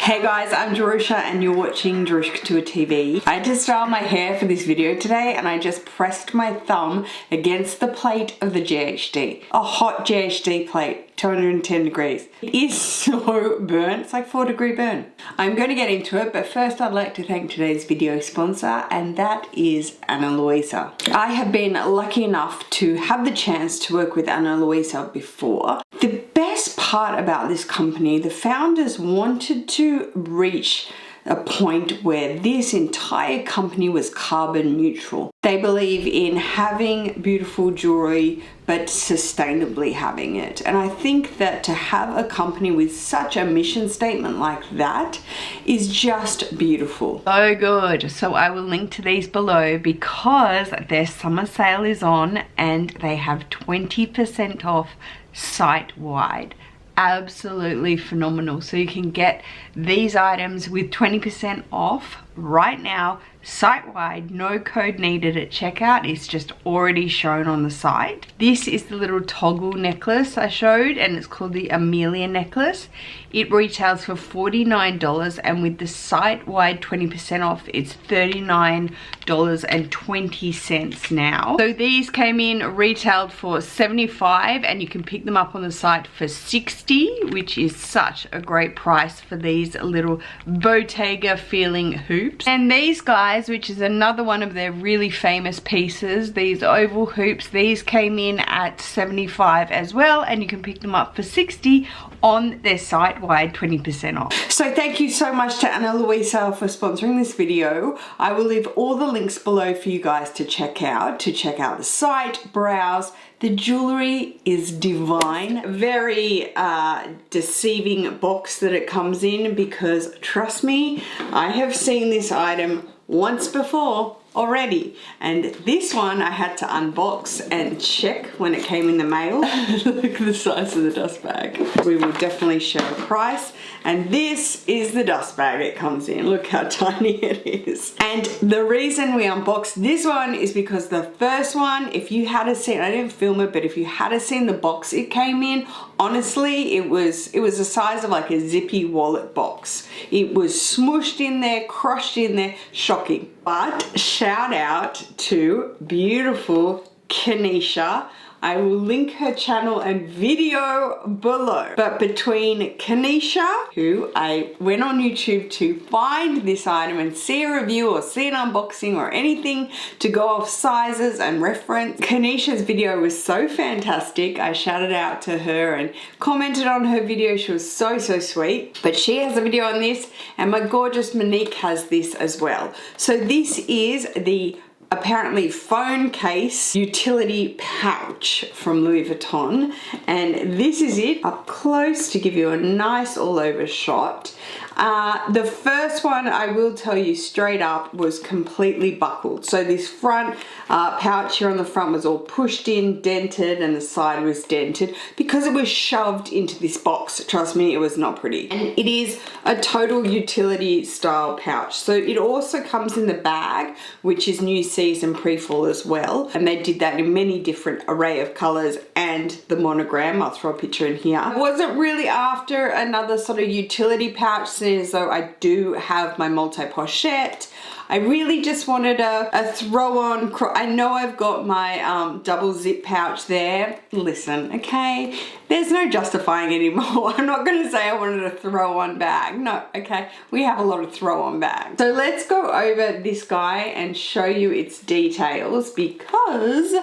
Hey guys, I'm Jerusha and you're watching Jerusha Couture TV. I had to style my hair for this video today and I just pressed my thumb against the plate of the GHD. A hot GHD plate, 210 degrees. It is so burnt, it's like 4-degree burn. I'm going to get into it, but first I'd like to thank today's video sponsor, and that is Ana Luisa. I have been lucky enough to have the chance to work with Ana Luisa before. The best part about this company, the founders wanted to reach a point where this entire company was carbon neutral. They believe in having beautiful jewelry but sustainably having it, and I think that to have a company with such a mission statement like that is just beautiful. So good. So I will link to these below because their summer sale is on and they have 20% off site-wide. Absolutely phenomenal. So you can get these items with 20% off right now, site-wide, no code needed at checkout. It's just already shown on the site. This is the little toggle necklace I showed, and it's called the Amelia Necklace. It retails for $49, and with the site-wide 20% off, it's $39.20 now. So these came in retailed for $75, and you can pick them up on the site for $60, which is such a great price for these little Bottega feeling hoops. And these guys, which is another one of their really famous pieces, these oval hoops, these came in at $75 as well, and you can pick them up for $60 on their site-wide 20% off. So thank you so much to Ana Luisa for sponsoring this video. I will leave all the links below for you guys to check out the site, browse. The jewelry is divine. Very deceiving box that it comes in, because trust me, I have seen this item once before already, and this one I had to unbox and check when it came in the mail. Look at the size of the dust bag. We will definitely share a price, and this is the dust bag it comes in. Look how tiny it is. And the reason we unboxed this one is because the first one, if you had seen, I didn't film it, but if you had seen the box it came in, honestly, it was the size of like a zippy wallet box. It was smooshed in there, crushed in there, shocking. But shout out to beautiful Kanisha. I will link her channel and video below. But between Kanisha, who I went on YouTube to find this item and see a review or see an unboxing or anything to go off sizes and reference, Kanisha's video was so fantastic. I shouted out to her and commented on her video. She was so sweet. But she has a video on this, and my gorgeous Monique has this as well. So this is the apparently phone case utility pouch from Louis Vuitton, and this is it up close to give you a nice all over shot. The first one, I will tell you straight up, was completely buckled. So this front pouch here on the front was all pushed in, dented, and the side was dented because it was shoved into this box. Trust me, it was not pretty. And it is a total utility style pouch. So it also comes in the bag, which is new season pre-fall as well. And they did that in many different array of colors and the monogram. I'll throw a picture in here. I wasn't really after another sort of utility pouch, as though I do have my multi-pochette. I really just wanted a throw-on. I know I've got my double zip pouch there. Listen, okay, there's no justifying anymore. I'm not gonna say I wanted a throw-on bag. No, okay, we have a lot of throw-on bags. So let's go over this guy and show you its details, because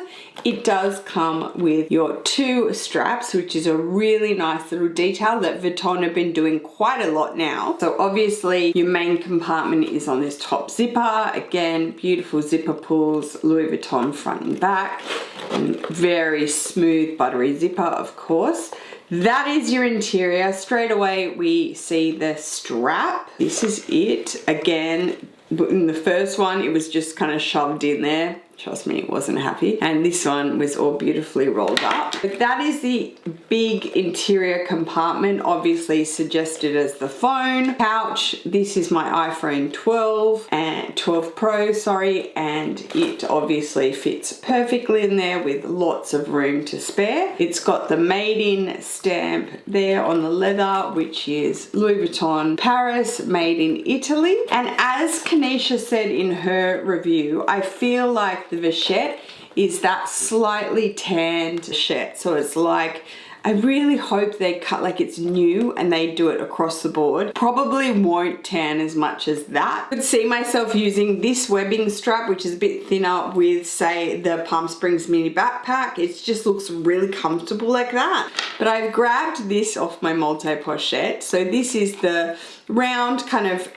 it does come with your 2 straps, which is a really nice little detail that Vuitton have been doing quite a lot now. So obviously your main compartment is on this top zipper. Again, beautiful zipper pulls, Louis Vuitton front and back, and very smooth buttery zipper, of course. That is your interior. Straight away we see the strap. This is it. Again, in the first one it was just kind of shoved in there. Trust me, it wasn't happy. And this one was all beautifully rolled up. But that is the big interior compartment, obviously suggested as the phone pouch. This is my iPhone 12 and 12 Pro, sorry, and it obviously fits perfectly in there with lots of room to spare. It's got the made in stamp there on the leather, which is Louis Vuitton Paris, made in Italy. And as Kanisha said in her review, I feel like the vachette is that slightly tanned vachette. So it's like, I really hope they cut like it's new and they do it across the board. Probably won't tan as much as that. I could see myself using this webbing strap, which is a bit thinner, with say the Palm Springs mini backpack. It just looks really comfortable like that. But I've grabbed this off my multi-pochette. So this is the round kind of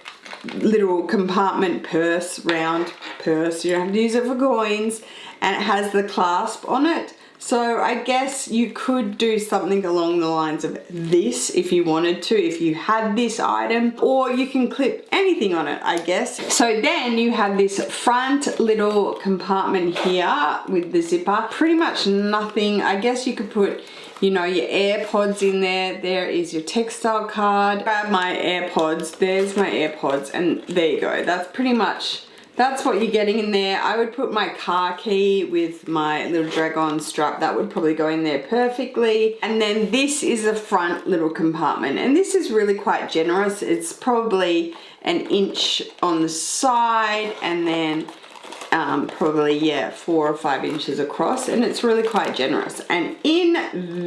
little compartment purse, round purse. You don't have to use it for coins, and it has the clasp on it. So I guess you could do something along the lines of this if you wanted to, if you had this item, or you can clip anything on it, I guess. So then you have this front little compartment here with the zipper. Pretty much nothing. I guess you could put, you know, your AirPods in there. There is your textile card. Grab my AirPods. There's my AirPods, and there you go. That's pretty much, that's what you're getting in there. I would put my car key with my little drag-on strap. That would probably go in there perfectly. And then this is a front little compartment, and this is really quite generous. It's probably an inch on the side, and then probably, yeah, 4 or 5 inches across, and it's really quite generous. And in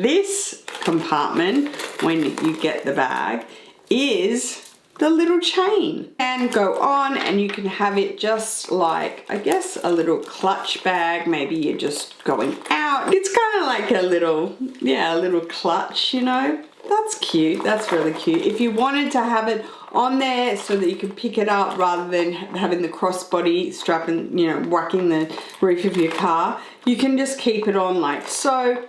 this compartment, when you get the bag, is the little chain. And go on, and you can have it just like, I guess, a little clutch bag. Maybe you're just going out. It's kind of like a little, yeah, a little clutch, you know. That's cute. That's really cute. If you wanted to have it on there so that you can pick it up rather than having the crossbody strap and, you know, whacking the roof of your car, you can just keep it on like so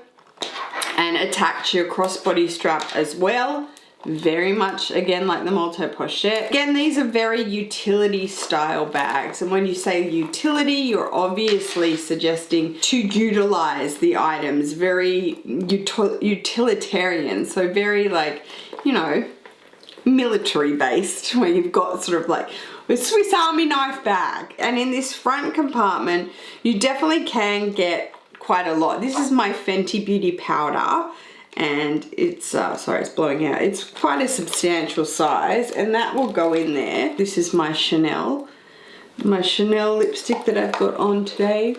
and attach your crossbody strap as well. Very much, again, like the multi-pochette. Again, these are very utility style bags. And when you say utility, you're obviously suggesting to utilize the items. Very utilitarian. So very like, you know, military based, where you've got sort of like a Swiss Army knife bag. And in this front compartment, you definitely can get quite a lot. This is my Fenty Beauty powder. And it's, sorry, it's blowing out. It's quite a substantial size, and that will go in there. This is my Chanel lipstick that I've got on today,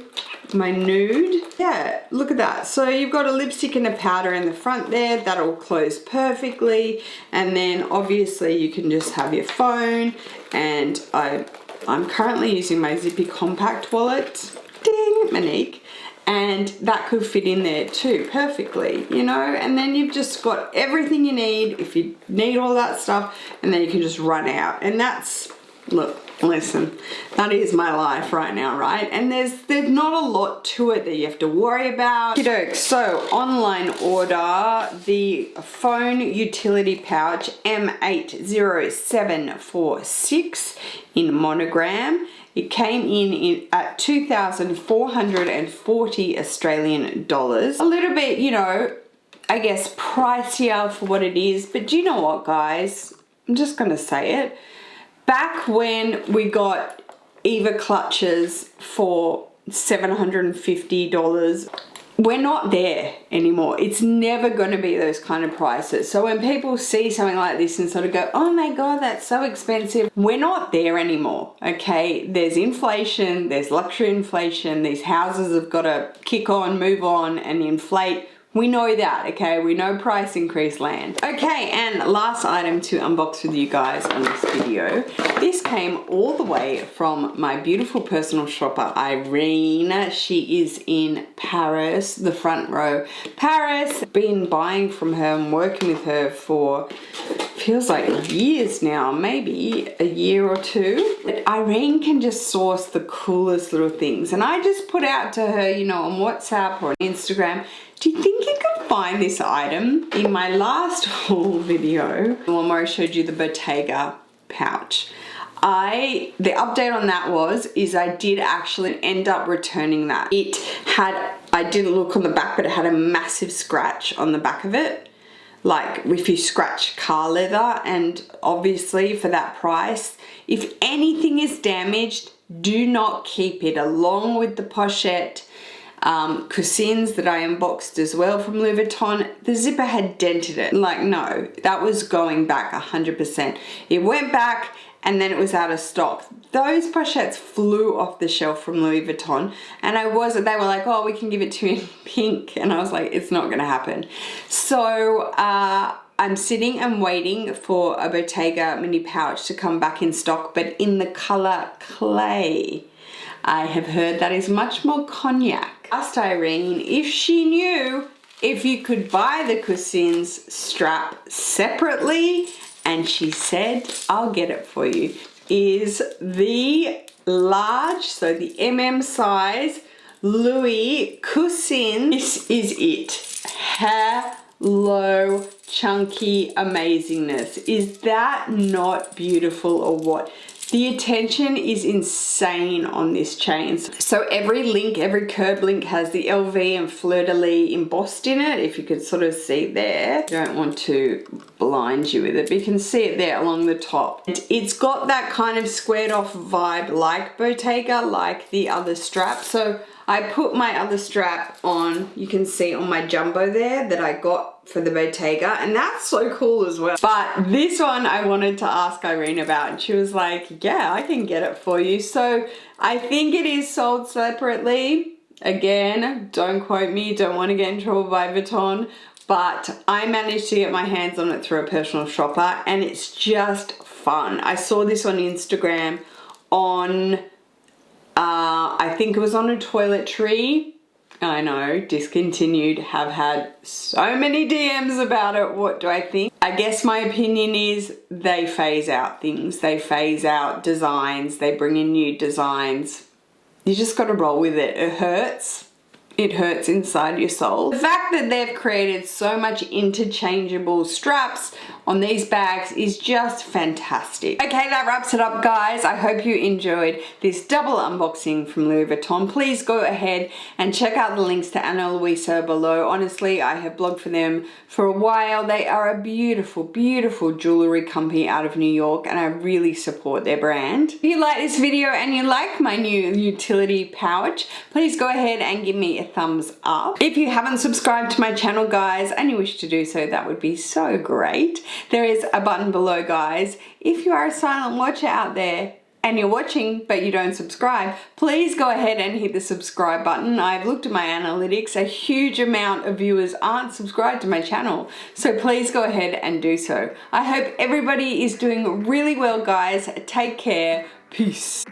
my nude. Yeah, look at that. So you've got a lipstick and a powder in the front there. That'll close perfectly. And then obviously you can just have your phone, and I'm currently using my Zippy compact wallet. Ding, Monique. And that could fit in there too perfectly, you know. And then you've just got everything you need if you need all that stuff, and then you can just run out. And that's, look, listen, that is my life right now, right? And there's not a lot to it that you have to worry about. So online order the phone utility pouch M80746 in monogram. It came in at 2,440 Australian dollars. A little bit, you know, I guess pricier for what it is. But do you know what, guys? I'm just going to say it. Back when we got Eva clutches for $750, we're not there anymore. It's never going to be those kind of prices. So when people see something like this and sort of go, oh my God, that's so expensive, we're not there anymore, okay? There's inflation, there's luxury inflation, these houses have got to kick on, move on and inflate. We know that, okay? We know price increase land. Okay, and last item to unbox with you guys on this video. This came all the way from my beautiful personal shopper, Irene. She is in Paris, the front row. Paris, been buying from her and working with her for, feels like years now, maybe a year or two. But Irene can just source the coolest little things. And I just put out to her, you know, on WhatsApp or on Instagram, do you think you can find this item? In my last haul video, the one where I showed you the Bottega pouch, The update on that is I did actually end up returning that. It had, I didn't look on the back, but it had a massive scratch on the back of it. Like if you scratch car leather, and obviously for that price, if anything is damaged, do not keep it. Along with the pochette cushions that I unboxed as well from Louisvuitton, the zipper had dented it. Like, no, that was going back 100%. It went back and then it was out of stock. Those pochettes flew off the shelf from Louis Vuitton, and they were like, oh, we can give it to you in pink, and I was like, it's not gonna happen. So I'm sitting and waiting for a Bottega mini pouch to come back in stock, but in the color clay. I have heard that is much more cognac. I asked Irene if she knew if you could buy the cushions strap separately, and she said, I'll get it for you. Is the large, so the size Louis cushion. This is it. Hello, chunky amazingness. Is that not beautiful or what? The attention is insane on this chain. So every link, every curb link has the LV and fleur-de-lis embossed in it. If you could sort of see there. I don't want to blind you with it, but you can see it there along the top. It's got that kind of squared off vibe like Bottega, like the other strap. So I put my other strap on, you can see on my jumbo there that I got for the Bottega, and that's so cool as well. But this one I wanted to ask Irene about, and she was like, yeah, I can get it for you. So I think it is sold separately. Again, don't quote me, don't want to get in trouble by Vuitton, but I managed to get my hands on it through a personal shopper, and it's just fun. I saw this on Instagram on, I think it was on a toiletry. I know, discontinued, have had so many DMs about it. What do I think? I guess my opinion is they phase out things. They phase out designs. They bring in new designs. You just got to roll with it. It hurts. It hurts inside your soul. The fact that they've created so much interchangeable straps on these bags is just fantastic. Okay, that wraps it up, guys. I hope you enjoyed this double unboxing from Louis Vuitton. Please go ahead and check out the links to Ana Luisa below. Honestly, I have blogged for them for a while. They are a beautiful, beautiful jewelry company out of New York, and I really support their brand. If you like this video and you like my new utility pouch, please go ahead and give me a thumbs up. If you haven't subscribed to my channel, guys, and you wish to do so, that would be so great. There is a button below, guys. If you are a silent watcher out there and you're watching but you don't subscribe, please go ahead and hit the subscribe button. I've looked at my analytics. A huge amount of viewers aren't subscribed to my channel, so please go ahead and do so. I hope everybody is doing really well, guys. Take care. Peace.